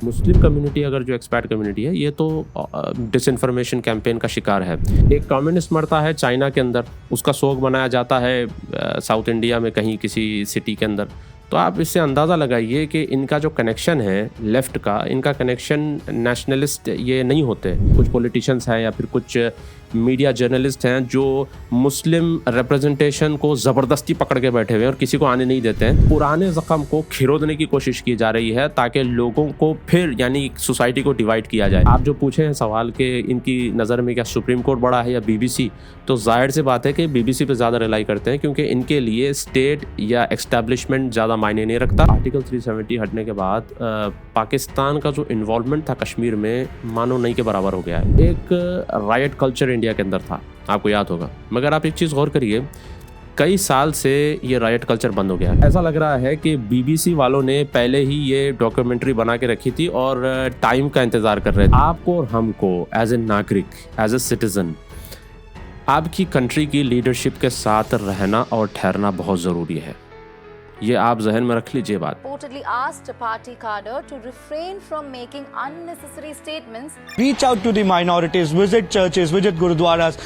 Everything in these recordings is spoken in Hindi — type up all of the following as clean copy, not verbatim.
मुस्लिम कम्युनिटी अगर जो एक्सपैट कम्युनिटी है ये तो डिसइंफॉर्मेशन कैंपेन का शिकार है। एक कम्युनिस्ट मरता है चाइना के अंदर, उसका शोक मनाया जाता है साउथ इंडिया में कहीं किसी सिटी के अंदर। तो आप इससे अंदाज़ा लगाइए कि इनका जो कनेक्शन है लेफ़्ट का, इनका कनेक्शन नेशनलिस्ट ये नहीं होते। कुछ पॉलिटिशियंस हैं या फिर कुछ मीडिया जर्नलिस्ट हैं जो मुस्लिम रिप्रेजेंटेशन को ज़बरदस्ती पकड़ के बैठे हुए हैं और किसी को आने नहीं देते हैं। पुराने ज़ख्म को खिरोदने की कोशिश की जा रही है ताकि लोगों को फिर यानी सोसाइटी को डिवाइड किया जाए। आप जो पूछे हैं सवाल कि इनकी नज़र में क्या सुप्रीम कोर्ट बड़ा है या BBC, तो जाहिर सी बात है कि BBC पे ज़्यादा रिलाई करते हैं क्योंकि इनके लिए स्टेट या एस्टैब्लिशमेंट ज़्यादा मायने नहीं रखता। आर्टिकल 370 हटने के बाद पाकिस्तान का जो इन्वॉल्वमेंट था कश्मीर में मानो नहीं के बराबर हो गया है। एक राइट कल्चर इंडिया के अंदर था, आपको याद होगा, मगर आप एक चीज़ गौर करिए, कई साल से ये राइट कल्चर बंद हो गया है। ऐसा लग रहा है कि BBC वालों ने पहले ही ये डॉक्यूमेंट्री बना के रखी थी और टाइम का इंतज़ार कर रहे थे। आपको और हमको एज ए नागरिक, एज ए सिटीज़न, आपकी कंट्री की लीडरशिप के साथ रहना और ठहरना बहुत ज़रूरी है। ये आप जहन में रख लीजिए बात। Reportedly asked a party cadre to refrain from making unnecessary statements. Reach out to the minorities, visit churches, visit gurudwaras,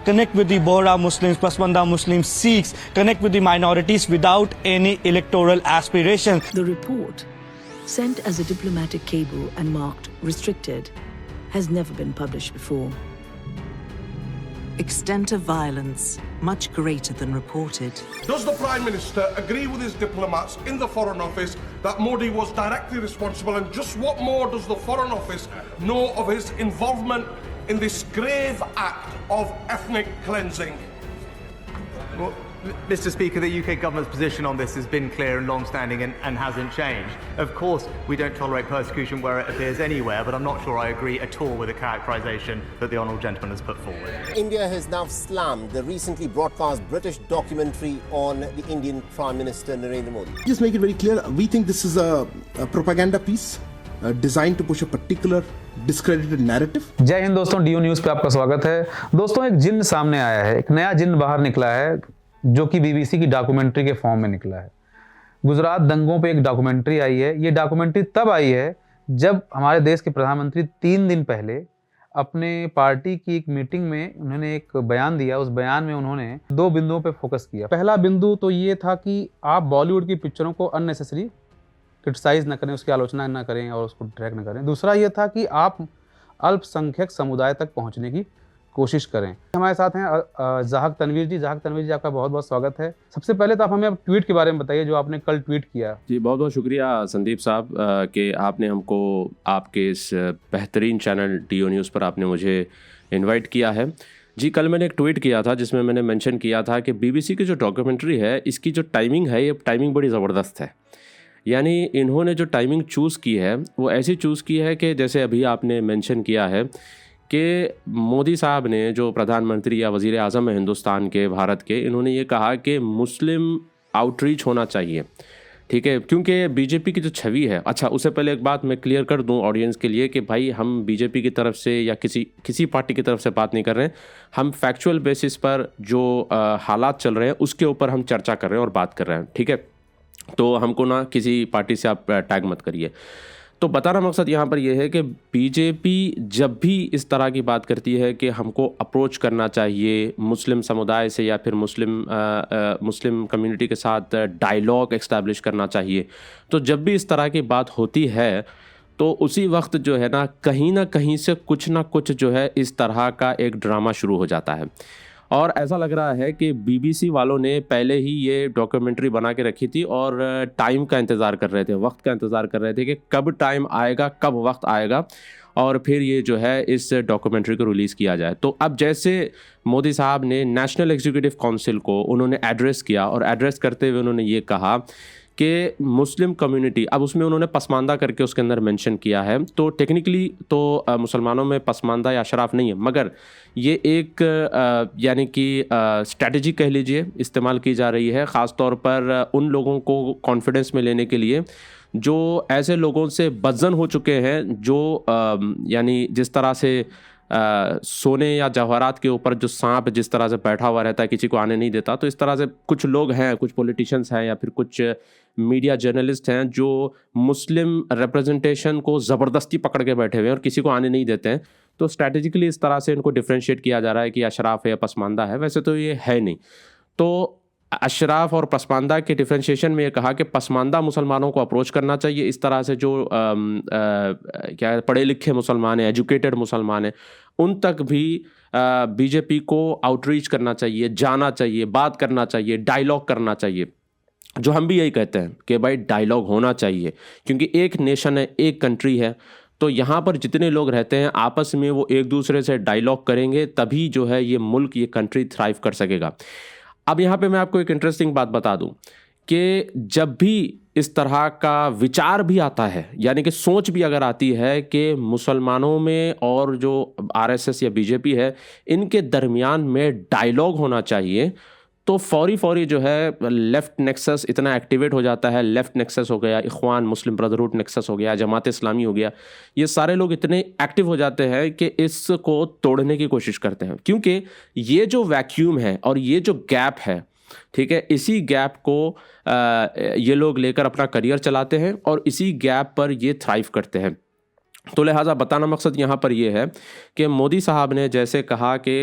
connect with the Bohra Muslims, Pasmanda Muslims, Sikhs, connect with the minorities without any electoral aspiration. The report, sent as a diplomatic cable and marked restricted, has never been published before. Extent of violence much greater than reported. Does the Prime Minister agree with his diplomats in the Foreign Office that Modi was directly responsible, and just what more does the Foreign Office know of his involvement in this grave act of ethnic cleansing? Well, Mr. Speaker, the UK government's position on this has been clear and long-standing and hasn't changed. Of course, we don't tolerate persecution where it appears anywhere, but I'm not sure I agree at all with the characterisation that the honourable gentleman has put forward. India has now slammed the recently broadcast British documentary on the Indian Prime Minister Narendra Modi. Just make it very clear, we think this is a propaganda piece designed to push a particular discredited narrative. जय हिंद दोस्तों, DU न्यूज़ पे आपका स्वागत है। दोस्तों, एक जिन्न सामने आया है, एक नया जिन्न बाहर निकला है जो कि BBC की डॉक्यूमेंट्री के फॉर्म में निकला है। गुजरात दंगों पे एक डॉक्यूमेंट्री आई है। ये डॉक्यूमेंट्री तब आई है जब हमारे देश के प्रधानमंत्री 3 दिन पहले अपने पार्टी की एक मीटिंग में उन्होंने एक बयान दिया। उस बयान में उन्होंने 2 बिंदुओं पे फोकस किया। पहला बिंदु तो ये था कि आप बॉलीवुड की पिक्चरों को अननेसेसरी क्रिटिसाइज न करें, उसकी आलोचना न करें और उसको ट्रैक न करें। दूसरा ये था कि आप अल्पसंख्यक समुदाय तक पहुँचने की कोशिश करें। हमारे साथ हैं ज़ाहक तनवीर जी। ज़ाहक तनवीर जी, आपका बहुत बहुत स्वागत है। सबसे पहले तो आप हमें ट्वीट के बारे में बताइए जो आपने कल ट्वीट किया। जी, बहुत बहुत शुक्रिया संदीप साहब कि आपने हमको आपके इस बेहतरीन चैनल DU न्यूज़ पर आपने मुझे इनवाइट किया है। जी, कल मैंने एक ट्वीट किया था जिसमें मैंने मेंशन किया था कि BBC की जो डॉक्यूमेंट्री है इसकी जो टाइमिंग है, ये टाइमिंग बड़ी ज़बरदस्त है। यानी इन्होंने जो टाइमिंग चूज़ की है वो ऐसी चूज़ की है कि जैसे अभी आपने मेंशन किया है कि मोदी साहब ने, जो प्रधानमंत्री या वज़ीर आज़म है हिंदुस्तान के, भारत के, इन्होंने ये कहा कि मुस्लिम आउटरीच होना चाहिए, ठीक है, क्योंकि BJP की जो छवि है। अच्छा, उससे पहले एक बात मैं क्लियर कर दूं ऑडियंस के लिए कि भाई हम BJP की तरफ से या किसी पार्टी की तरफ से बात नहीं कर रहे हैं। हम फैक्चुअल बेसिस पर जो हालात चल रहे हैं उसके ऊपर हम चर्चा कर रहे हैं और बात कर रहे हैं, ठीक है। तो हमको ना किसी पार्टी से आप टैग मत करिए। तो बताना मकसद यहाँ पर यह है कि BJP जब भी इस तरह की बात करती है कि हमको अप्रोच करना चाहिए मुस्लिम समुदाय से या फिर मुस्लिम कम्युनिटी के साथ डायलॉग एस्टैब्लिश करना चाहिए, तो जब भी इस तरह की बात होती है तो उसी वक्त जो है ना कहीं से कुछ ना कुछ जो है इस तरह का एक ड्रामा शुरू हो जाता है। और ऐसा लग रहा है कि BBC वालों ने पहले ही ये डॉक्यूमेंट्री बना के रखी थी और टाइम का इंतज़ार कर रहे थे, वक्त का इंतज़ार कर रहे थे कि कब टाइम आएगा, कब वक्त आएगा और फिर ये जो है इस डॉक्यूमेंट्री को रिलीज़ किया जाए। तो अब जैसे मोदी साहब ने नेशनल एग्जीक्यूटिव काउंसिल को उन्होंने एड्रेस किया और एड्रेस करते हुए उन्होंने ये कहा कि मुस्लिम कम्युनिटी, अब उसमें उन्होंने पसमानदा करके उसके अंदर मेंशन किया है। तो टेक्निकली तो मुसलमानों में पसमानदा या अशराफ नहीं है, मगर ये एक यानी कि स्ट्रैटेजी कह लीजिए इस्तेमाल की जा रही है, ख़ास तौर पर उन लोगों को कॉन्फिडेंस में लेने के लिए जो ऐसे लोगों से बदजन हो चुके हैं, जो यानी जिस तरह से सोने या जवाहरात के ऊपर जो सांप जिस तरह से बैठा हुआ रहता है, किसी को आने नहीं देता, तो इस तरह से कुछ लोग हैं, कुछ पॉलिटिशियंस हैं या फिर कुछ मीडिया जर्नलिस्ट हैं जो मुस्लिम रिप्रेजेंटेशन को ज़बरदस्ती पकड़ के बैठे हुए हैं और किसी को आने नहीं देते हैं। तो स्ट्रैटेजिकली इस तरह से इनको डिफ्रेंशिएट किया जा रहा है कि अशराफ है या पसमानदा है, वैसे तो ये है नहीं। तो अशराफ और पसमानदा के डिफ्रेंशिएशन में ये कहा कि पसमानदा मुसलमानों को अप्रोच करना चाहिए, इस तरह से जो क्या पढ़े लिखे मुसलमान हैं, एजुकेटेड मुसलमान हैं, उन तक भी बीजेपी को आउटरीच करना चाहिए, जाना चाहिए, बात करना चाहिए, डायलॉग करना चाहिए। जो हम भी यही कहते हैं कि भाई डायलॉग होना चाहिए, क्योंकि एक नेशन है, एक कंट्री है, तो यहाँ पर जितने लोग रहते हैं आपस में वो एक दूसरे से डायलॉग करेंगे, तभी जो है ये मुल्क, ये कंट्री थ्राइव कर सकेगा। अब यहाँ पे मैं आपको एक इंटरेस्टिंग बात बता दूँ कि जब भी इस तरह का विचार भी आता है, यानी कि सोच भी अगर आती है कि मुसलमानों में और जो आरएसएस या बीजेपी है इनके दरमियान में डायलॉग होना चाहिए, तो फौरी जो है लेफ़्ट नेक्सस इतना एक्टिवेट हो जाता है। लेफ़्ट नेक्सस हो गया, इख्वान मुस्लिम ब्रदरहुड नेक्सस हो गया, जमात इस्लामी हो गया, ये सारे लोग इतने एक्टिव हो जाते हैं कि इसको तोड़ने की कोशिश करते हैं, क्योंकि ये जो वैक्यूम है और ये जो गैप है, ठीक है, इसी गैप को ये लोग लेकर अपना करियर चलाते हैं और इसी गैप पर ये थ्राइव करते हैं। तो लिहाजा बताना मकसद यहाँ पर यह है कि मोदी साहब ने जैसे कहा कि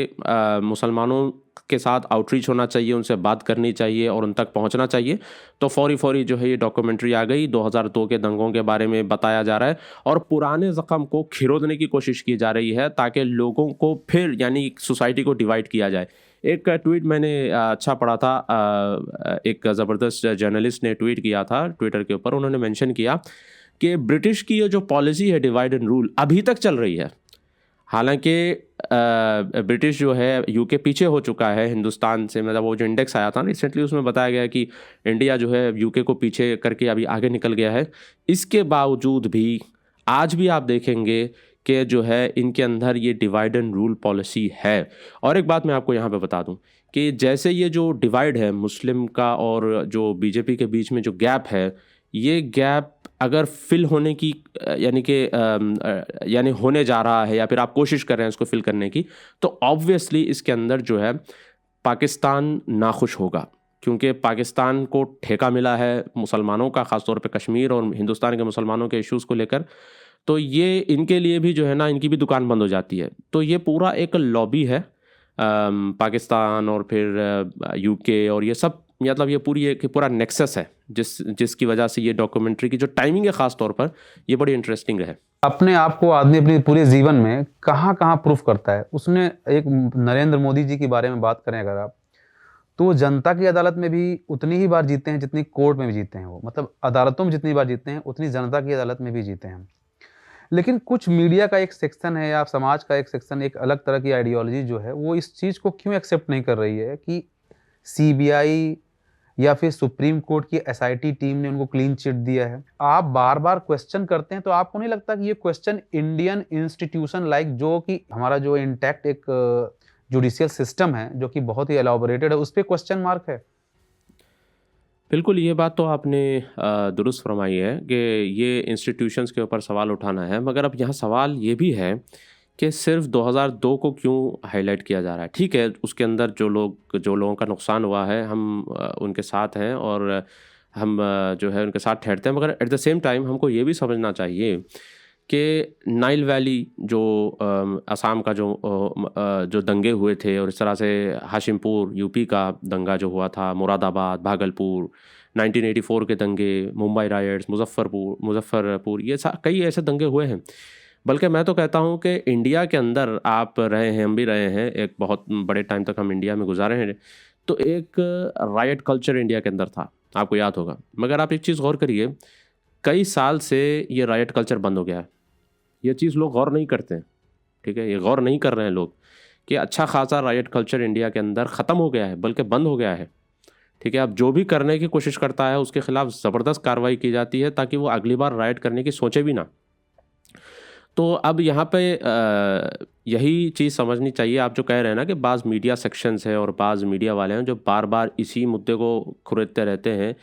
मुसलमानों के साथ आउटरीच होना चाहिए, उनसे बात करनी चाहिए और उन तक पहुँचना चाहिए, तो फौरी जो है ये डॉक्यूमेंट्री आ गई। 2002 के दंगों के बारे में बताया जा रहा है और पुराने ज़ख्म को खिरोदने की कोशिश की जा रही है ताकि लोगों को फिर यानी सोसाइटी को डिवाइड किया जाए। एक ट्वीट मैंने अच्छा पढ़ा था, एक ज़बरदस्त जर्नलिस्ट ने ट्वीट किया था ट्विटर के ऊपर, उन्होंने मेंशन किया कि ब्रिटिश की ये जो पॉलिसी है डिवाइड एंड रूल अभी तक चल रही है। हालांकि ब्रिटिश जो है यूके पीछे हो चुका है हिंदुस्तान से, मतलब वो जो इंडेक्स आया था रिसेंटली उसमें बताया गया कि इंडिया जो है यूके को पीछे करके अभी आगे निकल गया है। इसके बावजूद भी आज भी आप देखेंगे कि जो है इनके अंदर ये डिवाइड एंड रूल पॉलिसी है। और एक बात मैं आपको यहाँ पे बता दूँ कि जैसे ये जो डिवाइड है मुस्लिम का और जो बीजेपी के बीच में जो गैप है, ये गैप अगर फिल होने की यानी होने जा रहा है या फिर आप कोशिश कर रहे हैं इसको फिल करने की, तो ऑब्वियसली इसके अंदर जो है पाकिस्तान नाखुश होगा, क्योंकि पाकिस्तान को ठेका मिला है मुसलमानों का, ख़ासतौर पे कश्मीर और हिंदुस्तान के मुसलमानों के इश्यूज़ को लेकर। तो ये इनके लिए भी जो है ना, इनकी भी दुकान बंद हो जाती है। तो ये पूरा एक लॉबी है पाकिस्तान और फिर यूके और ये सब, मतलब ये पूरा नेक्सस है जिसकी वजह से ये डॉक्यूमेंट्री की जो टाइमिंग है ख़ास तौर पर ये बड़ी इंटरेस्टिंग है। अपने आप को आदमी अपने पूरे जीवन में कहाँ कहाँ प्रूफ करता है। उसने एक नरेंद्र मोदी जी के बारे में बात करें अगर आप, तो वो जनता की अदालत में भी उतनी ही बार जीते हैं जितनी कोर्ट में भी जीते हैं। वो मतलब अदालतों में जितनी बार जीते हैं उतनी जनता की अदालत में भी जीते हैं। लेकिन कुछ मीडिया का एक सेक्शन है या समाज का एक सेक्शन, एक अलग तरह की आइडियोलॉजी जो है, वो इस चीज़ को क्यों एक्सेप्ट नहीं कर रही है कि सीबीआई या फिर सुप्रीम कोर्ट की एसआईटी टीम ने उनको क्लीन चिट दिया है। आप बार बार क्वेश्चन करते हैं, तो आपको नहीं लगता कि ये क्वेश्चन इंडियन इंस्टीट्यूशन लाइक, जो कि हमारा जो इंटैक्ट एक जुडिशियल सिस्टम है जो कि बहुत ही एलैबोरेटेड है, उस पर क्वेश्चन मार्क है? बिल्कुल, ये बात तो आपने दुरुस्त फरमाई है कि ये इंस्टीट्यूशंस के ऊपर सवाल उठाना है, मगर अब यहाँ सवाल ये भी है कि सिर्फ 2002 को क्यों हाईलाइट किया जा रहा है। ठीक है, उसके अंदर जो लोगों का नुकसान हुआ है हम उनके साथ हैं और हम जो है उनके साथ ठहरते हैं, मगर एट द सेम टाइम हमको ये भी समझना चाहिए कि नाइल वैली जो असम का जो दंगे हुए थे और इस तरह से हाशिमपुर यूपी का दंगा जो हुआ था, मुरादाबाद, भागलपुर, 1984 के दंगे, मुंबई राइट्स, मुजफ्फरपुर, ये कई ऐसे दंगे हुए हैं। बल्कि मैं तो कहता हूँ कि इंडिया के अंदर आप रहे हैं, हम भी रहे हैं, एक बहुत बड़े टाइम तक हम इंडिया में गुजारे हैं, तो एक राइट कल्चर इंडिया के अंदर था, आपको याद होगा। मगर आप एक चीज़ गौर करिए, कई साल से ये राइट कल्चर बंद हो गया है। ये चीज़ लोग गौर नहीं करते हैं, ठीक है, ये गौर नहीं कर रहे हैं लोग कि अच्छा खासा राइट कल्चर इंडिया के अंदर ख़त्म हो गया है, बल्कि बंद हो गया है। ठीक है, अब जो भी करने की कोशिश करता है उसके ख़िलाफ़ ज़बरदस्त कार्रवाई की जाती है ताकि वो अगली बार राइट करने की सोचे भी ना। तो अब यहाँ पे यही चीज़ समझनी चाहिए। आप जो कह रहे हैं ना कि बाज़ मीडिया सेक्शंस है और बाज़ मीडिया वाले हैं जो बार बार इसी मुद्दे को खुरेदते रहते हैं,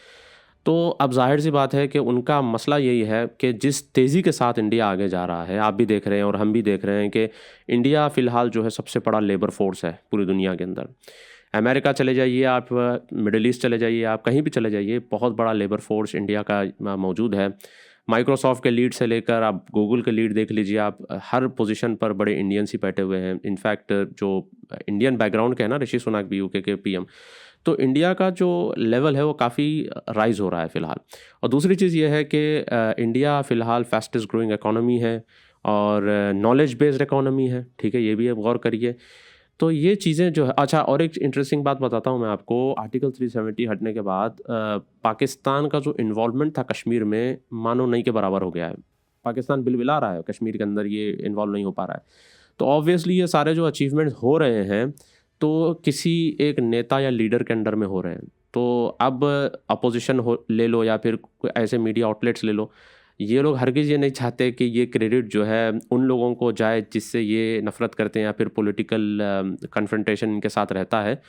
तो अब जाहिर सी बात है कि उनका मसला यही है कि जिस तेज़ी के साथ इंडिया आगे जा रहा है, आप भी देख रहे हैं और हम भी देख रहे हैं कि इंडिया फ़िलहाल जो है सबसे बड़ा लेबर फोर्स है पूरी दुनिया के अंदर। अमेरिका चले जाइए आप, मिडल ईस्ट चले जाइए आप, कहीं भी चले जाइए, बहुत बड़ा लेबर फोर्स इंडिया का मौजूद है। माइक्रोसॉफ्ट के लीड से लेकर आप गूगल के लीड देख लीजिए, आप हर पोजीशन पर बड़े इंडियंस ही बैठे हुए हैं। इनफैक्ट जो इंडियन बैकग्राउंड के है ना, ऋषि सुनक भी यूके के पीएम, तो इंडिया का जो लेवल है वो काफ़ी राइज हो रहा है फ़िलहाल। और दूसरी चीज़ ये है कि इंडिया फ़िलहाल फास्टेस्ट ग्रोइंग इकोनॉमी है और नॉलेज बेस्ड इकोनॉमी है, ठीक है, ये भी आप गौर करिए। तो ये चीज़ें जो है, अच्छा और एक इंटरेस्टिंग बात बताता हूँ मैं आपको, आर्टिकल 370 हटने के बाद पाकिस्तान का जो इन्वॉल्वमेंट था कश्मीर में मानो नहीं के बराबर हो गया है। पाकिस्तान बिलबिला रहा है कश्मीर के अंदर, ये इन्वॉल्व नहीं हो पा रहा है। तो ऑब्वियसली ये सारे जो अचीवमेंट हो रहे हैं तो किसी एक नेता या लीडर के अंडर में हो रहे हैं। तो अब अपोजिशन हो ले लो या फिर ऐसे मीडिया आउटलेट्स ले लो, ये लोग हरगिज़ ये नहीं चाहते कि ये क्रेडिट जो है उन लोगों को जाए जिससे ये नफ़रत करते हैं या फिर पॉलिटिकल कन्फ्रंटेशन इनके साथ रहता है।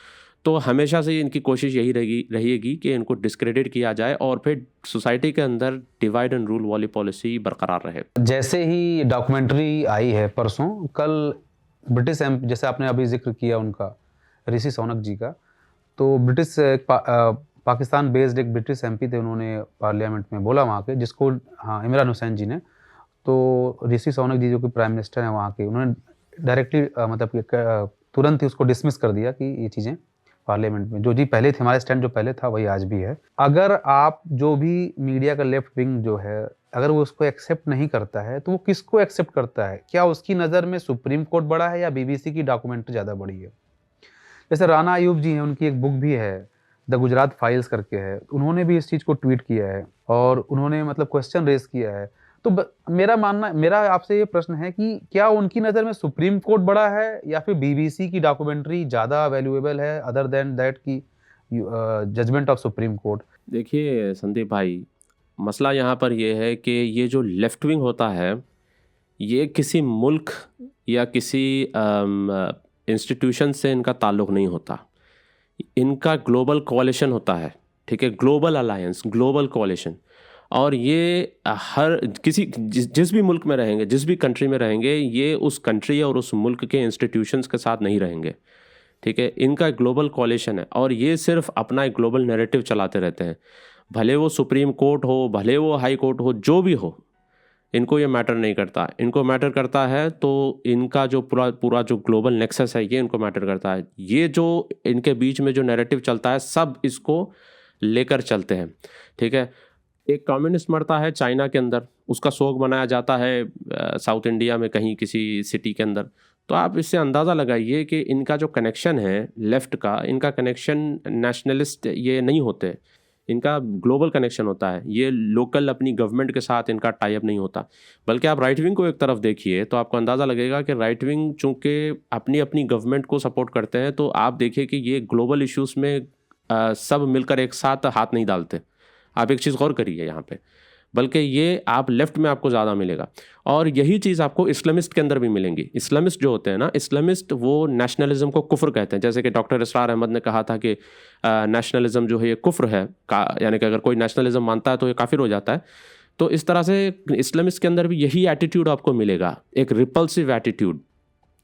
तो हमेशा से इनकी कोशिश यही रहेगी कि इनको डिस्क्रेडिट किया जाए और फिर सोसाइटी के अंदर डिवाइड एंड रूल वाली पॉलिसी बरकरार रहे। जैसे ही डॉक्यूमेंट्री आई है परसों, कल ब्रिटिश जैसे आपने अभी जिक्र किया उनका, ऋषि सोनक जी का, तो ब्रिटिश पाकिस्तान बेस्ड एक ब्रिटिश एमपी थे, उन्होंने पार्लियामेंट में बोला वहाँ के, जिसको हाँ इमरान हुसैन जी ने, तो ऋषि सोनक जी जो कि प्राइम मिनिस्टर हैं वहाँ के, उन्होंने डायरेक्टली मतलब तुरंत ही उसको डिसमिस कर दिया कि ये चीज़ें पार्लियामेंट में जो जी पहले थे, हमारा स्टैंड जो पहले था वही आज भी है। अगर आप जो भी मीडिया का लेफ्ट विंग जो है, अगर वो उसको एक्सेप्ट नहीं करता है तो वो किसको एक्सेप्ट करता है? क्या उसकी नज़र में सुप्रीम कोर्ट बड़ा है या बीबीसी की डॉक्यूमेंट्री ज़्यादा बड़ी है? जैसे राना अयूब जी हैं, उनकी एक बुक भी है, द गुजरात फाइल्स करके है, उन्होंने भी इस चीज़ को ट्वीट किया है और उन्होंने मतलब क्वेश्चन रेस किया है। तो मेरा आपसे ये प्रश्न है कि क्या उनकी नज़र में सुप्रीम कोर्ट बड़ा है या फिर बीबीसी की डॉक्यूमेंट्री ज़्यादा वैल्यूएबल है अदर देन दैट की जजमेंट ऑफ सुप्रीम कोर्ट? देखिए संदीप भाई, मसला यहाँ पर यह है कि ये जो लेफ्ट विंग होता है, ये किसी मुल्क या किसी इंस्टीट्यूशन से इनका ताल्लुक़ नहीं होता। इनका ग्लोबल कोalition होता है, ठीक है, ग्लोबल अलायंस, ग्लोबल कोalition। और ये हर किसी जिस भी मुल्क में रहेंगे, जिस भी कंट्री में रहेंगे, ये उस कंट्री और उस मुल्क के इंस्टीट्यूशंस के साथ नहीं रहेंगे, ठीक है। इनका ग्लोबल कोalition है और ये सिर्फ अपना एक ग्लोबल नैरेटिव चलाते रहते हैं। भले वो सुप्रीम कोर्ट हो, भले वो हाई कोर्ट हो, जो भी हो, इनको ये मैटर नहीं करता। इनको मैटर करता है तो इनका जो पूरा जो ग्लोबल नेक्सस है, ये इनको मैटर करता है। ये जो इनके बीच में जो नैरेटिव चलता है, सब इसको लेकर चलते हैं, ठीक है। एक कम्युनिस्ट मरता है चाइना के अंदर, उसका शोक मनाया जाता है साउथ इंडिया में कहीं किसी सिटी के अंदर। तो आप इससे अंदाज़ा लगाइए कि इनका जो कनेक्शन है लेफ़्ट का, इनका कनेक्शन नेशनलिस्ट ये नहीं होते, इनका ग्लोबल कनेक्शन होता है। ये लोकल अपनी गवर्नमेंट के साथ इनका टाई अप नहीं होता। बल्कि आप राइट विंग को एक तरफ देखिए तो आपको अंदाज़ा लगेगा कि राइट विंग चूँकि अपनी गवर्नमेंट को सपोर्ट करते हैं, तो आप देखिए कि ये ग्लोबल इश्यूज़ में सब मिलकर एक साथ हाथ नहीं डालते। आप एक चीज़ गौर करिए यहाँ पे, बल्कि ये आप लेफ़्ट में आपको ज़्यादा मिलेगा। और यही चीज़ आपको इस्लामिस्ट के अंदर भी मिलेंगी। इस्लामिस्ट जो होते हैं ना, इस्लामिस्ट वो नेशनलिज्म को कुफ्र कहते हैं। जैसे कि डॉक्टर इसरार अहमद ने कहा था कि नेशनलिज्म जो है ये कुफ्र है, यानी कि अगर कोई नेशनलिज्म मानता है तो ये काफिर हो जाता है। तो इस तरह से इस्लामिस्ट के अंदर भी यही एटीट्यूड आपको मिलेगा, एक रिपल्सिव एटीट्यूड।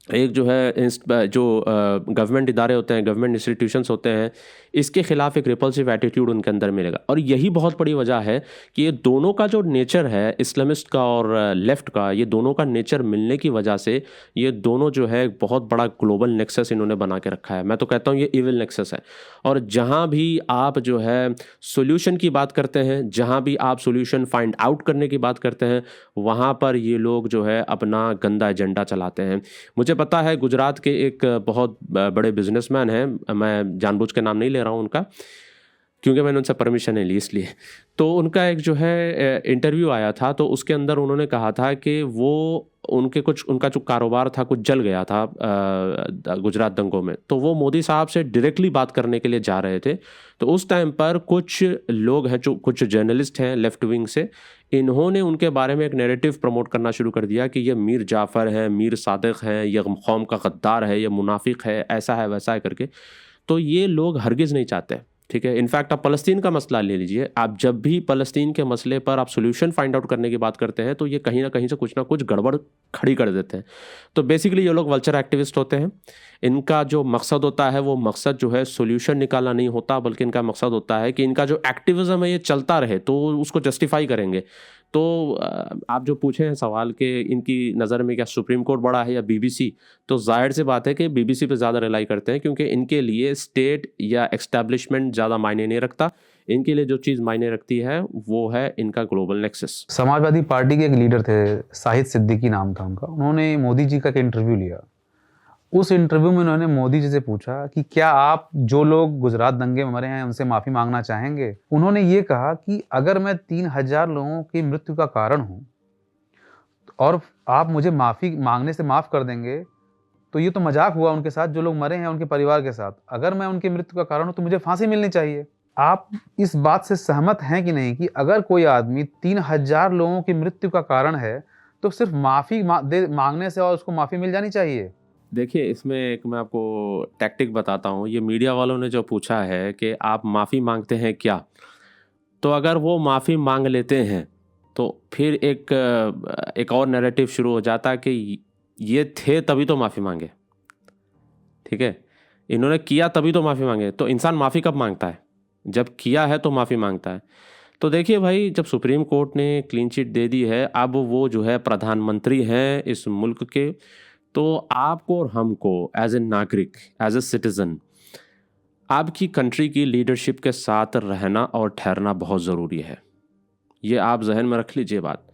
एक जो है जो गवर्नमेंट इदारे होते हैं, गवर्नमेंट इंस्टीट्यूशंस होते हैं, इसके खिलाफ एक रिपल्सिव एटीट्यूड उनके अंदर मिलेगा। और यही बहुत बड़ी वजह है कि ये दोनों का जो नेचर है, इस्लामिस्ट का और लेफ़्ट का, ये दोनों का नेचर मिलने की वजह से ये दोनों जो है बहुत बड़ा ग्लोबल नेक्सस इन्होंने बना के रखा है। मैं तो कहता हूँ ये इविल नेक्सस है। और जहाँ भी आप जो है सोल्यूशन की बात करते हैं, जहाँ भी आप सोल्यूशन फाइंड आउट करने की बात करते हैं, वहाँ पर ये लोग जो है अपना गंदा एजेंडा चलाते हैं। मुझे पता है गुजरात के एक बहुत बड़े बिजनेसमैन हैं, मैं जानबूझ के नाम नहीं ले रहा हूँ उनका, क्योंकि मैंने उनसे परमिशन नहीं ली इसलिए। तो उनका एक जो है इंटरव्यू आया था, तो उसके अंदर उन्होंने कहा था कि वो उनका जो कारोबार था कुछ जल गया था गुजरात दंगों में। तो वो मोदी साहब से डायरेक्टली बात करने के लिए जा रहे थे। तो उस टाइम पर कुछ लोग हैं, जो कुछ जर्नलिस्ट हैं लेफ्ट विंग से, इन्होंने उनके बारे में एक नैरेटिव प्रमोट करना शुरू कर दिया कि ये मीर जाफ़र है, मीर सादिक है, ये कौम का गद्दार है, ये मुनाफिक है, ऐसा है वैसा है करके। तो ये लोग हरगिज़ नहीं चाहते ठीक है। इनफैक्ट आप फ़लस्तीन का मसला ले लीजिए, आप जब भी फ़लस्तीन के मसले पर आप सॉल्यूशन फाइंड आउट करने की बात करते हैं तो ये कहीं ना कहीं से कुछ ना कुछ गड़बड़ खड़ी कर देते हैं। तो बेसिकली ये लोग वल्चर एक्टिविस्ट होते हैं। इनका जो मकसद होता है वो मकसद जो है सॉल्यूशन निकालना नहीं होता, बल्कि इनका मकसद होता है कि इनका जो एक्टिविज़म है ये चलता रहे, तो उसको जस्टिफाई करेंगे। तो आप जो पूछे हैं सवाल कि इनकी नज़र में क्या सुप्रीम कोर्ट बड़ा है या बीबीसी, तो जाहिर सी बात है कि बीबीसी पे ज़्यादा रिलाई करते हैं, क्योंकि इनके लिए स्टेट या एस्टैब्लिशमेंट ज़्यादा मायने नहीं रखता। इनके लिए जो चीज़ मायने रखती है वो है इनका ग्लोबल नेक्सस। समाजवादी पार्टी के एक लीडर थे, शाहिद सिद्दीकी नाम था उनका, उन्होंने मोदी जी का एक इंटरव्यू लिया। उस इंटरव्यू में उन्होंने मोदी जी से पूछा कि क्या आप जो लोग गुजरात दंगे में मरे हैं उनसे माफ़ी मांगना चाहेंगे। उन्होंने ये कहा कि अगर मैं 3000 लोगों की मृत्यु का कारण हूँ और आप मुझे माफ़ी मांगने से माफ़ कर देंगे, तो ये तो मजाक हुआ उनके साथ, जो लोग मरे हैं उनके परिवार के साथ। अगर मैं उनकी मृत्यु का कारण हूँ तो मुझे फांसी मिलनी चाहिए। आप इस बात से सहमत हैं कि नहीं कि अगर कोई आदमी 3000 लोगों की मृत्यु का कारण है तो सिर्फ माफ़ी मांगने से और उसको माफ़ी मिल जानी चाहिए? देखिए, इसमें एक मैं आपको टैक्टिक बताता हूँ। ये मीडिया वालों ने जो पूछा है कि आप माफ़ी मांगते हैं क्या, तो अगर वो माफ़ी मांग लेते हैं तो फिर एक और नैरेटिव शुरू हो जाता है कि ये थे तभी तो माफ़ी मांगे, ठीक है, इन्होंने किया तभी तो माफ़ी मांगे। तो इंसान माफ़ी कब मांगता है? जब किया है तो माफ़ी मांगता है। तो देखिए भाई, जब सुप्रीम कोर्ट ने क्लीन चिट दे दी है, अब वो जो है प्रधानमंत्री हैं इस मुल्क के, तो आपको और हमको एज ए नागरिक, एज ए सिटीज़न, आपकी कंट्री की लीडरशिप के साथ रहना और ठहरना बहुत ज़रूरी है। ये आप जहन में रख लीजिए बात,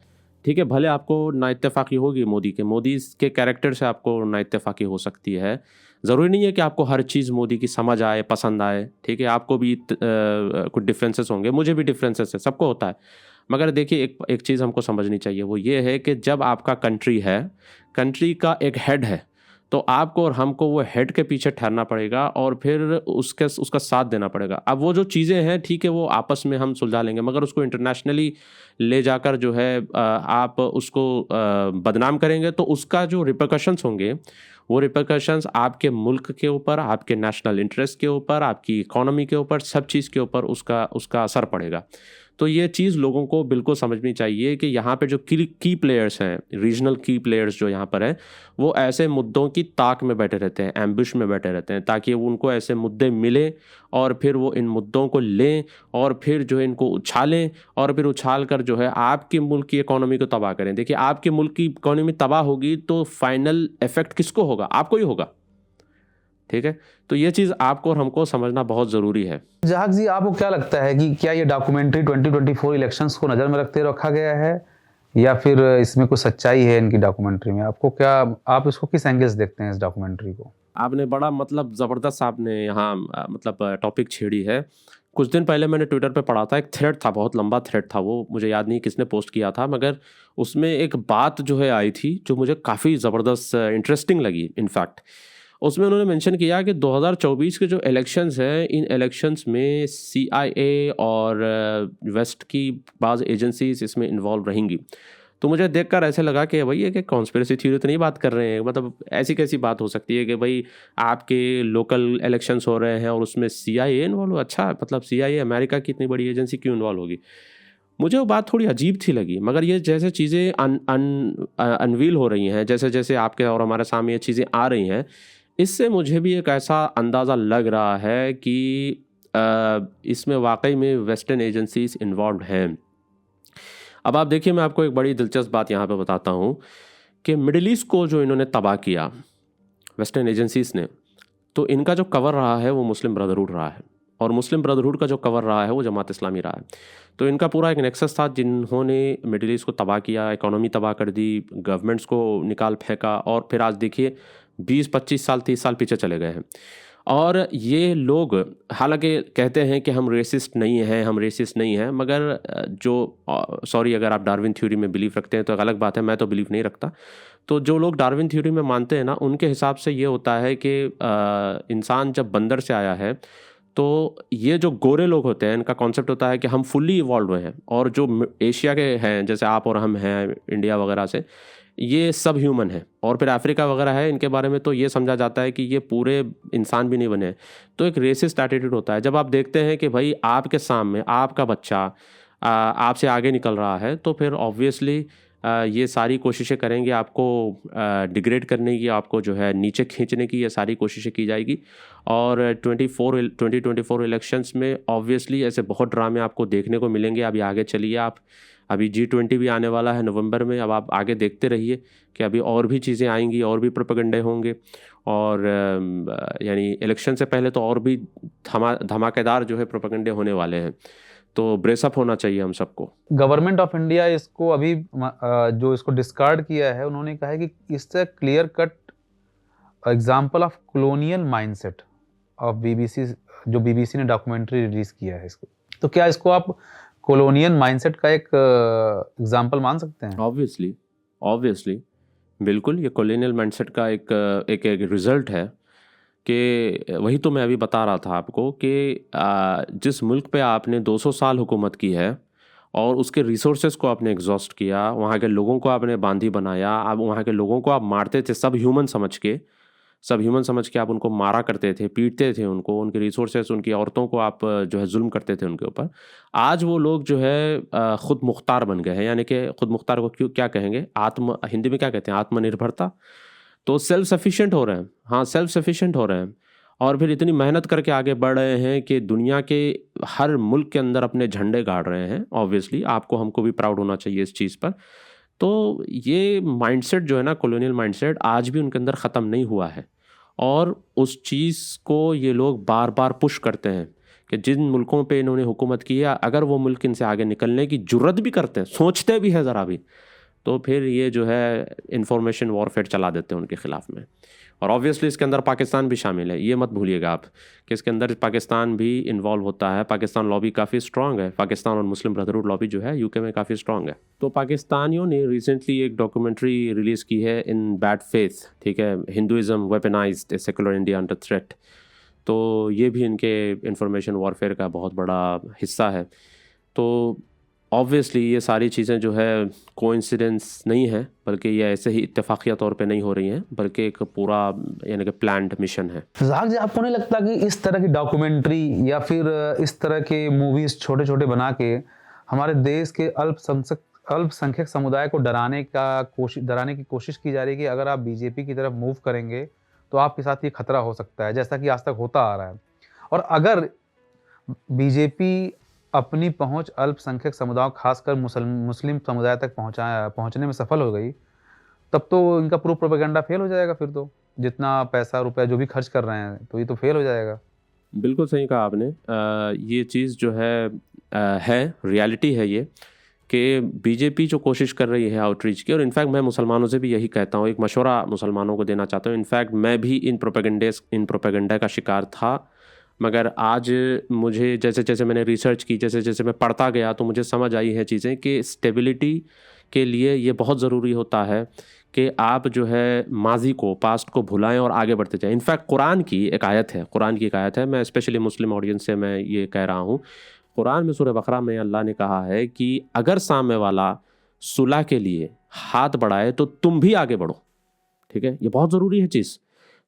ठीक है। भले आपको नाइत्तेफाकी होगी मोदी के कैरेक्टर से आपको नाइत्तेफाकी हो सकती है। ज़रूरी नहीं है कि आपको हर चीज़ मोदी की समझ आए, पसंद आए, ठीक है। आपको भी कुछ डिफरेंसेस होंगे, मुझे भी डिफरेंसेस है, सबको होता है। मगर देखिए, एक चीज़ हमको समझनी चाहिए, वो ये है कि जब आपका कंट्री का एक हेड है, तो आपको और हमको वो हेड के पीछे ठहरना पड़ेगा और फिर उसका साथ देना पड़ेगा। अब वो जो चीज़ें हैं, ठीक है, वो आपस में हम सुलझा लेंगे, मगर उसको इंटरनेशनली ले जाकर जो है आप उसको बदनाम करेंगे तो उसका जो रिपरकशंस होंगे, वो रिपरकशंस आपके मुल्क के ऊपर, आपके नेशनल इंटरेस्ट के ऊपर, आपकी इकोनॉमी के ऊपर, सब चीज़ के ऊपर उसका असर पड़ेगा। तो ये चीज़ लोगों को बिल्कुल समझनी चाहिए कि यहाँ पे जो की प्लेयर्स हैं, रीजनल की प्लेयर्स जो यहाँ पर हैं, वो ऐसे मुद्दों की ताक में बैठे रहते हैं, एम्बिश में बैठे रहते हैं, ताकि उनको ऐसे मुद्दे मिले और फिर वो इन मुद्दों को लें और फिर जो है इनको उछालें और फिर उछाल कर जो है आपके मुल्क की इकोनॉमी को तबाह करें। देखिए, आपके मुल्क की इकोनॉमी तबाह होगी तो फाइनल इफेक्ट किसको होगा? आपको ही होगा, ठीक है। तो ये चीज़ आपको और हमको समझना बहुत ज़रूरी है। जहाक जी, आपको क्या लगता है कि क्या ये डॉक्यूमेंट्री 2024 इलेक्शंस को नज़र में रखते रखा गया है या फिर इसमें कुछ सच्चाई है इनकी डॉक्यूमेंट्री में? आप इसको किस एंगल से देखते हैं इस डॉक्यूमेंट्री को? आपने बड़ा ज़बरदस्त आपने यहाँ टॉपिक छेड़ी है। कुछ दिन पहले मैंने ट्विटर पे पढ़ा था, एक थ्रेड था, बहुत लंबा थ्रेड था वो, मुझे याद नहीं किसने पोस्ट किया था, मगर उसमें एक बात जो है आई थी जो मुझे काफ़ी ज़बरदस्त इंटरेस्टिंग लगी। इनफैक्ट उसमें उन्होंने मेंशन किया कि 2024 के जो इलेक्शंस हैं, इन इलेक्शंस में CIA और वेस्ट की बाज़ एजेंसीज इसमें इन्वॉल्व रहेंगी। तो मुझे देखकर ऐसे लगा कि भाई ये कॉन्स्पिरेसी थ्योरी तो नहीं बात कर रहे हैं, मतलब ऐसी कैसी बात हो सकती है कि भाई आपके लोकल इलेक्शंस हो रहे हैं और उसमें CIA इन्वॉल्व? अच्छा, मतलब CIA अमेरिका की इतनी बड़ी एजेंसी क्यों इन्वॉल्व होगी? मुझे वो बात थोड़ी अजीब थी लगी। मगर ये जैसे चीज़ें अनवील हो रही हैं, जैसे जैसे आपके और हमारे सामने ये चीज़ें आ रही हैं, इससे मुझे भी एक ऐसा अंदाज़ा लग रहा है कि इसमें वाकई में वेस्टर्न एजेंसीज इन्वॉल्व हैं। अब आप देखिए, मैं आपको एक बड़ी दिलचस्प बात यहाँ पे बताता हूँ कि मिडिल ईस्ट को जो इन्होंने तबाह किया वेस्टर्न एजेंसीज ने, तो इनका जो कवर रहा है वो मुस्लिम ब्रदरहुड रहा है, और मुस्लिम ब्रदरहुड का जो कवर रहा है वो जमात इस्लामी रहा है। तो इनका पूरा एक नेक्सस था, जिन्होंने मिडिल ईस्ट को तबाह किया, इकोनॉमी तबाह कर दी, गवर्नमेंट्स को निकाल फेंका, और फिर आज देखिए 20-25 साल 30 साल पीछे चले गए हैं। और ये लोग हालांकि कहते हैं कि हम रेसिस्ट नहीं हैं, मगर जो सॉरी अगर आप डार्विन थ्योरी में बिलीव रखते हैं तो एक अलग बात है, मैं तो बिलीव नहीं रखता। तो जो लोग डार्विन थ्योरी में मानते हैं ना, उनके हिसाब से ये होता है कि इंसान जब बंदर से आया है, तो ये जो गोरे लोग होते हैं, इनका कॉन्सेप्ट होता है कि हम फुल्ली इवॉल्व हैं, और जो एशिया के हैं, जैसे आप और हम हैं इंडिया वगैरह से, ये सब ह्यूमन है। और फिर अफ्रीका वगैरह है, इनके बारे में तो ये समझा जाता है कि ये पूरे इंसान भी नहीं बने हैं। तो एक रेसिस्ट एटीट्यूड होता है। जब आप देखते हैं कि भाई आपके सामने आपका बच्चा आपसे आगे निकल रहा है, तो फिर ऑब्वियसली ये सारी कोशिशें करेंगे आपको डिग्रेड करने की, आपको जो है नीचे खींचने की, ये सारी कोशिशें की जाएगी। और 2024 इलेक्शंस में ऑब्वियसली ऐसे बहुत ड्रामे आपको देखने को मिलेंगे। अभी आगे चलिए आप, अभी G20 भी आने वाला है नवंबर में। अब आप आगे देखते रहिए कि अभी और भी चीज़ें आएंगी, और भी प्रोपेगेंडे होंगे। और यानी इलेक्शन से पहले तो और भी धमाकेदार जो है प्रोपेगेंडे होने वाले हैं। तो ब्रेसअप होना चाहिए हम सबको। गवर्नमेंट ऑफ इंडिया इसको अभी जो इसको डिस्कार्ड किया है, उन्होंने कहा है कि इससे clear cut example of colonial mindset of BBC, जो बीबीसी ने डॉक्यूमेंट्री रिलीज किया है इसको। तो क्या इसको आप कॉलोनियल माइंडसेट का एक एग्जाम्पल मान सकते हैं? ऑब्वियसली बिल्कुल, ये कॉलोनियल माइंडसेट का एक रिजल्ट है कि वही तो मैं अभी बता रहा था आपको कि जिस मुल्क पे आपने 200 साल हुकूमत की है और उसके रिसोर्सेज को आपने एग्जॉस्ट किया, वहाँ के लोगों को आपने बांदी बनाया, आप वहाँ के लोगों को आप मारते थे सब ह्यूमन समझ के आप उनको मारा करते थे, पीटते थे उनको, उनके रिसोर्सेज, उनकी औरतों को आप जो है जुल्म करते थे उनके ऊपर। आज वो लोग जो है ख़ुद मुख्तार बन गए हैं। यानी कि ख़ुद मुख्तार को क्या कहेंगे, हिंदी में क्या कहते हैं, आत्मनिर्भरता। तो सेल्फ सफिशिएंट हो रहे हैं। हाँ, सेल्फ सफिशिएंट हो रहे हैं। और फिर इतनी मेहनत करके आगे बढ़ रहे हैं कि दुनिया के हर मुल्क के अंदर अपने झंडे गाड़ रहे हैं। ऑब्वियसली आपको हमको भी प्राउड होना चाहिए इस चीज़ पर। तो ये माइंडसेट जो है ना, कॉलोनियल माइंडसेट, आज भी उनके अंदर ख़त्म नहीं हुआ है। और उस चीज़ को ये लोग बार बार पुश करते हैं कि जिन मुल्कों पे इन्होंने हुकूमत की है, अगर वो मुल्क इनसे आगे निकलने की जुर्रत भी करते हैं, सोचते भी है ज़रा भी, तो फिर ये जो है इंफॉर्मेशन वॉरफेयर चला देते हैं उनके ख़िलाफ़ में। और ऑब्वियसली इसके अंदर पाकिस्तान भी शामिल है, ये मत भूलिएगा आप कि इसके अंदर पाकिस्तान भी इन्वॉल्व होता है। पाकिस्तान लॉबी काफ़ी स्ट्रॉन्ग है। पाकिस्तान और मुस्लिम ब्रदरहुड लॉबी जो है यूके में काफ़ी स्ट्रॉन्ग है। तो पाकिस्तानियों ने रिसेंटली एक डॉक्यूमेंट्री रिलीज़ की है, इन बैड फेथ, ठीक है, Hinduism weaponised a secular India under threat. तो ये भी इनके इंफॉर्मेशन वॉरफेयर का बहुत बड़ा हिस्सा है। तो ऑब्वियसली ये सारी चीज़ें जो है कोइंसिडेंस नहीं है, बल्कि ये ऐसे ही इत्तेफाकिया तौर पे नहीं हो रही हैं, बल्कि एक पूरा यानी कि प्लान्ड मिशन है। ज़ाहिर जी, आपको नहीं लगता कि इस तरह की डॉक्यूमेंट्री या फिर इस तरह के मूवीज़ छोटे छोटे बना के हमारे देश के अल्पसंख्यक समुदाय को डराने की कोशिश की जा रही है कि अगर आप बीजेपी की तरफ मूव करेंगे तो आपके साथ ये खतरा हो सकता है, जैसा कि आज तक होता आ रहा है। और अगर बीजेपी अपनी पहुंच अल्पसंख्यक समुदायों, खासकर मुस्लिम समुदाय तक पहुंचने में सफल हो गई, तब तो इनका पूरा प्रोपेगेंडा फेल हो जाएगा। फिर तो जितना पैसा रुपया जो भी खर्च कर रहे हैं, तो ये तो फेल हो जाएगा। बिल्कुल सही कहा आपने। ये चीज़ जो है रियलिटी है ये, कि बीजेपी जो कोशिश कर रही है आउटरीच की, और इनफैक्ट मैं मुसलमानों से भी यही कहता हूँ, एक मशवरा मुसलमानों को देना चाहता हूँ। इनफैक्ट मैं भी इन प्रोपेगेंडा का शिकार था, मगर आज मुझे जैसे जैसे मैंने रिसर्च की, जैसे जैसे मैं पढ़ता गया, तो मुझे समझ आई है चीज़ें कि स्टेबिलिटी के लिए ये बहुत ज़रूरी होता है कि आप जो है माजी को, पास्ट को भुलाएं और आगे बढ़ते जाएं। इनफैक्ट कुरान की एक आयत है, मैं स्पेशली मुस्लिम ऑडियंस से मैं ये कह रहा हूँ। कुरान में सूरह बकरा में अल्लाह ने कहा है कि अगर सामने वाला सुलह के लिए हाथ बढ़ाए तो तुम भी आगे बढ़ो। ठीक है, ये बहुत ज़रूरी है चीज़।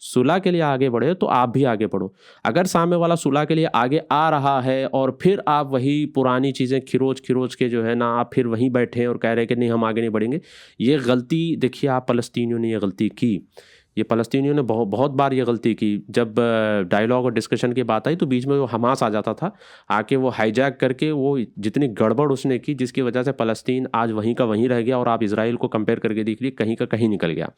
सुलह के लिए आगे बढ़े तो आप भी आगे बढ़ो। अगर सामने वाला सुलह के लिए आगे आ रहा है और फिर आप वही पुरानी चीज़ें खिरोच के जो है ना, आप फिर वहीं बैठे और कह रहे हैं कि नहीं हम आगे नहीं बढ़ेंगे, ये गलती देखिए आप फ़लस्तीनियों ने ये गलती की। ये फ़लस्तीनियों ने बहुत बार ये गलती की। जब डायलॉग और डिस्कशन की बात आई तो बीच में वो हमास आ जाता था, आके वो हाईजैक करके वो जितनी गड़बड़ उसने की, जिसकी वजह से फ़लस्तीन आज वहीं का वहीं रह गया और आप इजराइल को कंपेयर करके देख लीजिए, कहीं का कहीं निकल गया।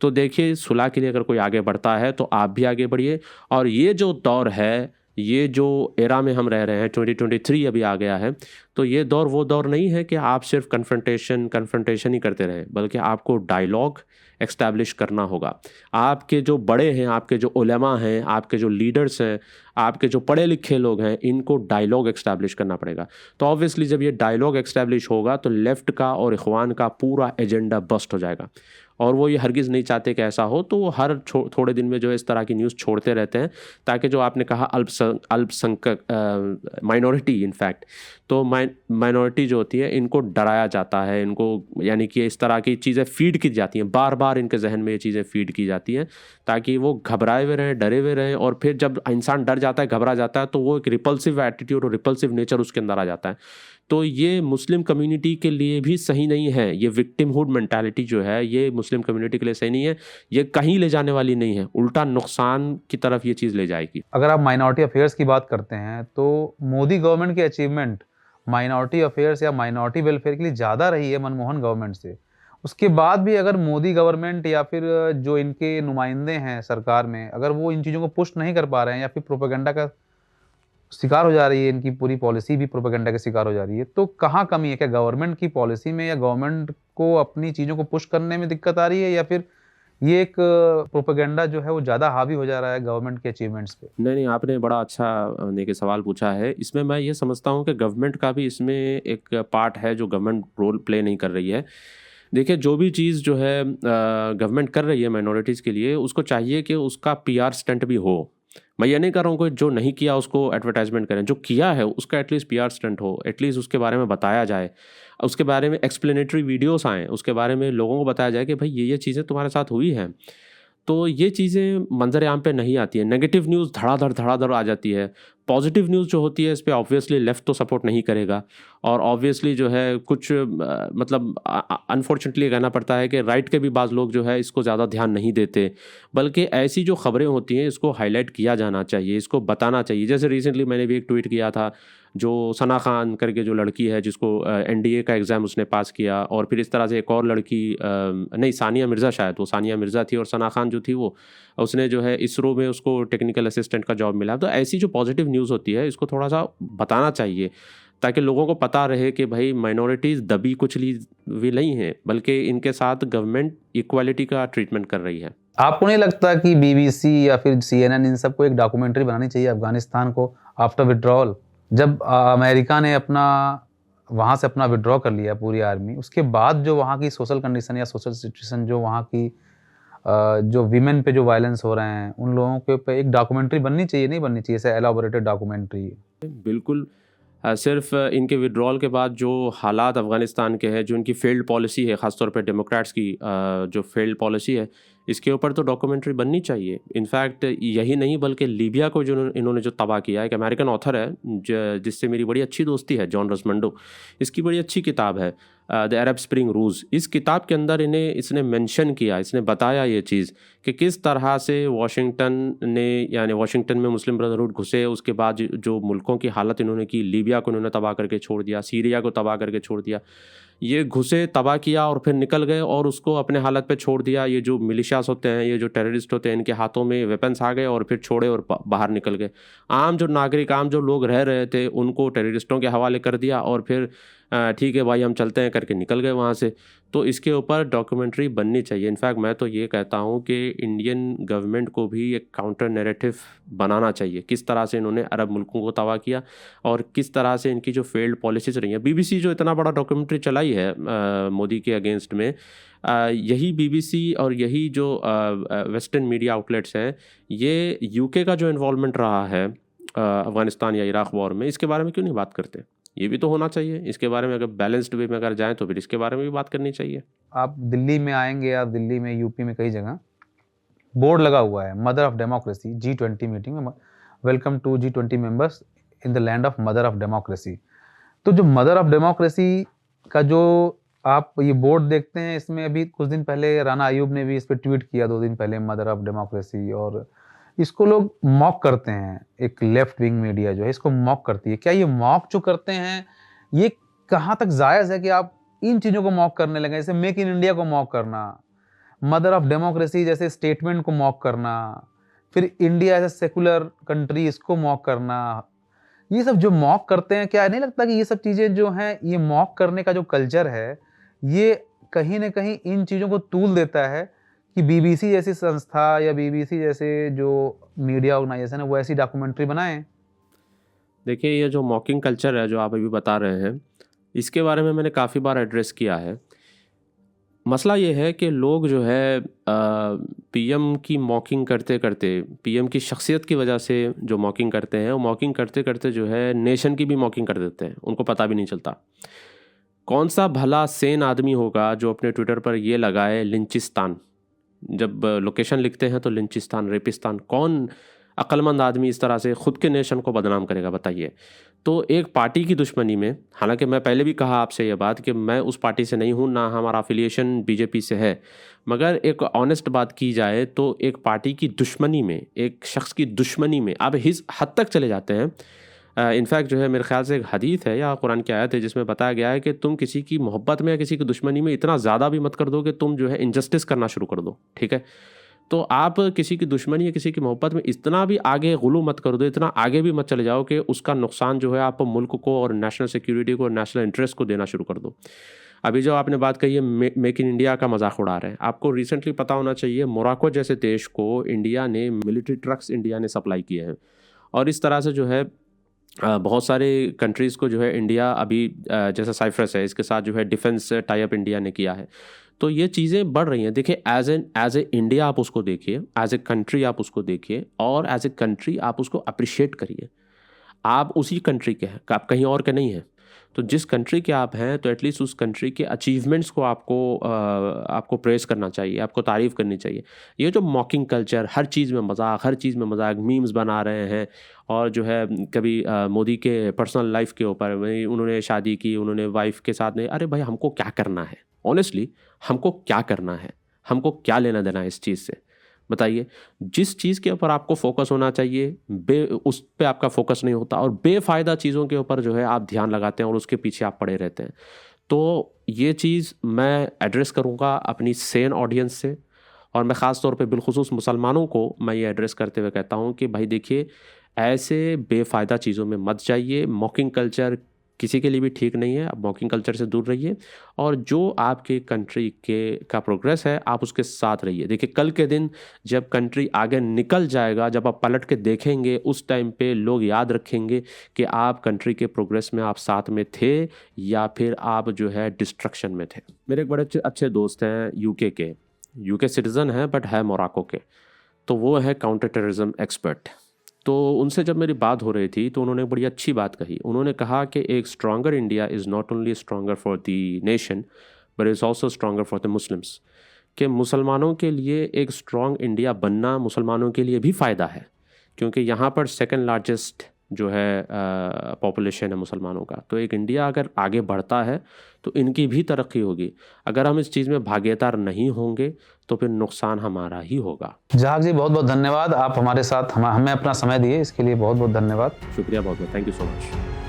तो देखिए, सुलह के लिए अगर कोई आगे बढ़ता है तो आप भी आगे बढ़िए। और ये जो दौर है, ये जो एरा में हम रह रहे हैं, 2023 अभी आ गया है, तो ये दौर वो दौर नहीं है कि आप सिर्फ कन्फ्रंटेशन ही करते रहें, बल्कि आपको डायलॉग एक्स्टैब्लिश करना होगा। आपके जो बड़े हैं, आपके जो उलेमा हैं, आपके जो लीडर्स हैं, आपके जो पढ़े लिखे लोग हैं, इनको डायलॉग एक्स्टैब्लिश करना पड़ेगा। तो ऑब्वियसली जब ये डायलॉग एक्स्टैब्लिश होगा तो लेफ़्ट का और इख़वान का पूरा एजेंडा बस्ट हो जाएगा। और वो ये हरगिज़ नहीं चाहते कि ऐसा हो, तो वो हर थोड़े दिन में जो है इस तरह की न्यूज़ छोड़ते रहते हैं, ताकि जो आपने कहा अल्पसंख्यक माइनॉरिटी, इनफैक्ट तो माइनॉरिटी जो होती है इनको डराया जाता है, इनको यानी कि इस तरह की चीज़ें फीड की जाती हैं, बार बार इनके जहन में ये चीज़ें फीड की जाती हैं ताकि वो घबराए हुए रहें, डरे हुए रहें, और फिर जब इंसान डर जाता है, घबरा जाता है, तो वो एक रिपल्सिव एटीट्यूड और रिपल्सिव नेचर उसके अंदर आ जाता है। तो ये मुस्लिम कम्युनिटी के लिए भी सही नहीं है। ये विक्टिमहुड मेंटालिटी जो है ये मुस्लिम कम्युनिटी के लिए सही नहीं है, ये कहीं ले जाने वाली नहीं है, उल्टा नुकसान की तरफ ये चीज़ ले जाएगी। अगर आप माइनॉरिटी अफेयर्स की बात करते हैं तो मोदी गवर्नमेंट की अचीवमेंट माइनॉरिटी अफेयर्स या माइनॉरिटी वेलफेयर के लिए ज़्यादा रही है मनमोहन गवर्नमेंट से। उसके बाद भी अगर मोदी गवर्नमेंट या फिर जो इनके नुमाइंदे हैं सरकार में, अगर वो इन चीज़ों को पुश नहीं कर पा रहे हैं या फिर प्रोपेगेंडा का शिकार हो जा रही है, इनकी पूरी पॉलिसी भी प्रोपेगेंडा के शिकार हो जा रही है, तो कहाँ कमी है? क्या गवर्नमेंट की पॉलिसी में या गवर्नमेंट को अपनी चीज़ों को पुश करने में दिक्कत आ रही है, या फिर ये एक प्रोपेगेंडा जो है वो ज़्यादा हावी हो जा रहा है गवर्नमेंट के अचीवमेंट्स पे? नहीं, आपने बड़ा अच्छा देखिए सवाल पूछा है। इसमें मैं ये समझता हूँ कि गवर्नमेंट का भी इसमें एक पार्ट है जो गवर्नमेंट रोल प्ले नहीं कर रही है। देखिए, जो भी चीज़ जो है गवर्नमेंट कर रही है माइनॉरिटीज़ के लिए, उसको चाहिए कि उसका पीआर स्टंट भी हो। मैं ये नहीं कर रहा हूँ कि जो नहीं किया उसको एडवर्टाइजमेंट करें, जो किया है उसका एटलीस्ट पीआर स्टंट हो, एटलीस्ट उसके बारे में बताया जाए, उसके बारे में एक्सप्लेनेटरी वीडियोस आएँ, उसके बारे में लोगों को बताया जाए कि भाई ये चीज़ें तुम्हारे साथ हुई हैं। तो ये चीज़ें मंजर-ए-आम पे नहीं आती है। नेगेटिव न्यूज़ धड़ाधड़ आ जाती है। पॉजिटिव न्यूज़ जो होती है इस पे ऑब्वियसली लेफ़्ट तो सपोर्ट नहीं करेगा, और ऑब्वियसली जो है कुछ मतलब अनफॉर्चुनेटली कहना पड़ता है कि राइट के भी बाज़ लोग जो है इसको ज़्यादा ध्यान नहीं देते, बल्कि ऐसी जो ख़बरें होती हैं इसको हाईलाइट किया जाना चाहिए, इसको बताना चाहिए। जैसे रिसेंटली मैंने भी एक ट्वीट किया था, जो सना खान करके जो लड़की है जिसको एनडीए का एग्ज़ाम उसने पास किया, और फिर इस तरह से एक और लड़की नहीं सानिया मिर्ज़ा, शायद वो सानिया मिर्ज़ा थी, और सना खान जो थी वो उसने जो है इसरो में उसको टेक्निकल असिस्टेंट का जॉब मिला। तो ऐसी जो पॉजिटिव न्यूज़ होती है इसको थोड़ा सा बताना चाहिए, ताकि लोगों को पता रहे कि भाई माइनॉरिटीज़ दबी कुचली भी नहीं है, बल्कि इनके साथ गवर्नमेंट इक्वालिटी का ट्रीटमेंट कर रही है। आपको नहीं लगता कि बीबीसी या फिर सीएनएन इन सबको एक डॉक्यूमेंट्री बनानी चाहिए अफगानिस्तान को आफ्टर विड्रॉल? जब अमेरिका ने वहाँ से अपना विड्रॉ कर लिया पूरी आर्मी, उसके बाद जो वहाँ की सोशल कंडीशन या सोशल सिचुएशन, जो वहाँ की जो वीमेन पे जो वायलेंस हो रहे हैं, उन लोगों के ऊपर एक डॉक्यूमेंट्री बननी चाहिए, नहीं बननी चाहिए ऐसे एलाबोरेटेड डॉक्यूमेंट्री? बिल्कुल। सिर्फ इनके विड्रॉल के बाद जो हालात अफ़गानिस्तान के हैं, जो इनकी फेल्ड पॉलिसी है, ख़ासतौर पे डेमोक्रेट्स की जो फेल्ड पॉलिसी है, इसके ऊपर तो डॉक्यूमेंट्री बननी चाहिए। इनफैक्ट यही नहीं बल्कि लीबिया को जो इन्होंने जो तबाह किया, एक अमेरिकन ऑथर है जिससे मेरी बड़ी अच्छी दोस्ती है, जॉन रसमंडो, इसकी बड़ी अच्छी किताब है द अरब स्प्रिंग रूज। इस किताब के अंदर इसने मेंशन किया, इसने बताया ये चीज़ कि किस तरह से वाशिंगटन में मुस्लिम ब्रदरहुड घुसे, उसके बाद जो मुल्कों की हालत इन्होंने की, लीबिया को इन्होंने तबाह करके छोड़ दिया, सीरिया को तबाह करके छोड़ दिया, ये घुसे, तबाह किया और फिर निकल गए और उसको अपने हालत पे छोड़ दिया। ये जो मिलिशियास होते हैं, ये जो टेररिस्ट होते हैं, इनके हाथों में वेपन्स आ गए और फिर छोड़े और बाहर निकल गए। आम जो नागरिक, आम जो लोग रह रहे थे, उनको टेररिस्टों के हवाले कर दिया और फिर ठीक है भाई हम चलते हैं करके निकल गए वहाँ से। तो इसके ऊपर डॉक्यूमेंट्री बननी चाहिए। इनफैक्ट मैं तो ये कहता हूँ कि इंडियन गवर्नमेंट को भी एक काउंटर नैरेटिव बनाना चाहिए, किस तरह से इन्होंने अरब मुल्कों को तबाह किया और किस तरह से इनकी जो फेल्ड पॉलिसीज़ रही हैं। बीबीसी जो इतना बड़ा डॉक्यूमेंट्री चलाई है मोदी के अगेंस्ट में, यही बीबीसी और यही जो वेस्टर्न मीडिया आउटलेट्स हैं, ये यूके का जो इन्वॉल्वमेंट रहा है अफ़गानिस्तान या इराक़ वॉर में, इसके बारे में क्यों नहीं बात करते? ये भी तो होना चाहिए। इसके बारे में अगर बैलेंस्ड वे में अगर जाएँ तो फिर इसके बारे में भी बात करनी चाहिए। आप दिल्ली में आएंगे या दिल्ली में, यूपी में कई जगह बोर्ड लगा हुआ है mother of democracy, G20 meeting में, welcome to G20 members in the land of mother of democracy. तो जो मदर ऑफ डेमोक्रेसी का जो आप ये बोर्ड देखते हैं, इसमें अभी कुछ दिन पहले राना अयूब ने भी इस पर ट्वीट किया 2 दिन पहले, मदर ऑफ डेमोक्रेसी, और इसको लोग मॉक करते हैं। एक लेफ्ट विंग मीडिया जो है इसको मॉक करती है। क्या ये मॉक जो करते हैं, ये कहाँ तक जायज़ है कि आप इन चीज़ों को मॉक करने लगे? जैसे मेक इन इंडिया को मॉक करना, मदर ऑफ डेमोक्रेसी जैसे स्टेटमेंट को मॉक करना, फिर India as a secular country इसको मॉक करना, ये सब जो मॉक करते हैं, क्या नहीं लगता कि ये सब चीज़ें जो हैं, ये मॉक करने का जो कल्चर है, ये कहीं ना कहीं इन चीज़ों को तूल देता है कि बीबीसी जैसी संस्था या बीबीसी जैसे जो मीडिया ऑर्गेनाइजेशन है वो ऐसी डॉक्यूमेंट्री बनाएं? देखिए, ये जो मॉकिंग कल्चर है जो आप अभी बता रहे हैं, इसके बारे में मैंने काफ़ी बार एड्रेस किया है। मसला ये है कि लोग जो है पीएम की मॉकिंग करते करते, पीएम की शख्सियत की वजह से जो मॉकिंग करते हैं, वो मॉकिंग करते करते जो है नेशन की भी मॉकिंग कर देते हैं, उनको पता भी नहीं चलता। कौन सा भला सेन आदमी होगा जो अपने ट्विटर पर ये लगाए लिंचिस्तान, जब लोकेशन लिखते हैं तो लिंचिस्तान, रेपिस्तान। कौन अक्लमंद आदमी इस तरह से ख़ुद के नेशन को बदनाम करेगा, बताइए। तो एक पार्टी की दुश्मनी में, हालांकि मैं पहले भी कहा आपसे ये बात कि मैं उस पार्टी से नहीं हूँ, ना हमारा अफिलिएशन बीजेपी से है, मगर एक ऑनेस्ट बात की जाए तो एक पार्टी की दुश्मनी में, एक शख्स की दुश्मनी में आप इस हद तक चले जाते हैं। इनफैक्ट जो है मेरे ख्याल से एक हदीस है या कुरान की आयत है जिसमें बताया गया है कि तुम किसी की मोहब्बत में या किसी की दुश्मनी में इतना ज़्यादा भी मत कर दो कि तुम जो है इनजस्टिस करना शुरू कर दो, ठीक है। तो आप किसी की दुश्मनी या किसी की मोहब्बत में इतना भी आगे गुलू मत कर दो, इतना आगे भी मत चले जाओ कि उसका नुकसान जो है आप मुल्क को और नेशनल सिक्योरिटी को और नेशनल इंटरेस्ट को देना शुरू कर दो। अभी जो आपने बात कही है मेक इन इंडिया का मजाक उड़ा रहे हैं, आपको रिसेंटली पता होना चाहिए मोरक्को जैसे देश को इंडिया ने मिलिट्री ट्रक्स इंडिया ने सप्लाई किए हैं, और इस तरह से जो है बहुत सारे कंट्रीज़ को जो है इंडिया अभी जैसे साइप्रस है, इसके साथ जो है डिफेंस टाई अप इंडिया ने किया है। तो ये चीज़ें बढ़ रही हैं। देखिए एज ए इंडिया आप उसको देखिए, एज ए कंट्री आप उसको देखिए, और एज ए कंट्री आप उसको अप्रिशिएट करिए। आप उसी कंट्री के हैं, आप कहीं और के नहीं हैं। तो जिस कंट्री के आप हैं तो एटलीस्ट उस कंट्री के अचीवमेंट्स को आपको प्रेस करना चाहिए, आपको तारीफ़ करनी चाहिए। ये जो मॉकिंग कल्चर, हर चीज़ में मजाक, मीम्स बना रहे हैं, और जो है कभी मोदी के पर्सनल लाइफ के ऊपर, उन्होंने शादी की, उन्होंने वाइफ के साथ नहीं, अरे भाई हमको क्या करना है, ऑनेस्टली हमको क्या करना है, हमको क्या लेना देना है इस चीज़ से, बताइए। जिस चीज़ के ऊपर आपको फोकस होना चाहिए उस पे आपका फोकस नहीं होता, और बेफ़ायदा चीज़ों के ऊपर जो है आप ध्यान लगाते हैं और उसके पीछे आप पड़े रहते हैं। तो ये चीज़ मैं एड्रेस करूँगा अपनी सेन ऑडियंस से, और मैं ख़ास तौर पे बिलखुसूस मुसलमानों को मैं ये एड्रेस करते हुए कहता हूँ कि भाई देखिए, ऐसे बेफ़ायदा चीज़ों में मत जाइए। मॉकिंग कल्चर किसी के लिए भी ठीक नहीं है, आप मॉकिंग कल्चर से दूर रहिए, और जो आपके कंट्री का प्रोग्रेस है आप उसके साथ रहिए। देखिए, कल के दिन जब कंट्री आगे निकल जाएगा, जब आप पलट के देखेंगे, उस टाइम पे लोग याद रखेंगे कि आप कंट्री के प्रोग्रेस में आप साथ में थे या फिर आप जो है डिस्ट्रक्शन में थे। मेरे एक बड़े अच्छे दोस्त हैं यूके सिटीज़न हैं बट है मोरक्को के, तो वो है काउंटर टेररिज्म एक्सपर्ट। तो उनसे जब मेरी बात हो रही थी तो उन्होंने बड़ी अच्छी बात कही। उन्होंने कहा कि एक stronger India is not only stronger for the nation but is also stronger for the Muslims, कि मुसलमानों के लिए एक स्ट्रॉन्ग इंडिया बनना मुसलमानों के लिए भी फ़ायदा है, क्योंकि यहाँ पर सेकंड लार्जेस्ट जो है पॉपुलेशन है मुसलमानों का। तो एक इंडिया अगर आगे बढ़ता है तो इनकी भी तरक्की होगी। अगर हम इस चीज़ में भागीदार नहीं होंगे तो फिर नुकसान हमारा ही होगा। जहाक जी, बहुत बहुत धन्यवाद, आप हमारे साथ हमें अपना समय दिए, इसके लिए बहुत बहुत धन्यवाद। शुक्रिया, बहुत बहुत थैंक यू सो मच।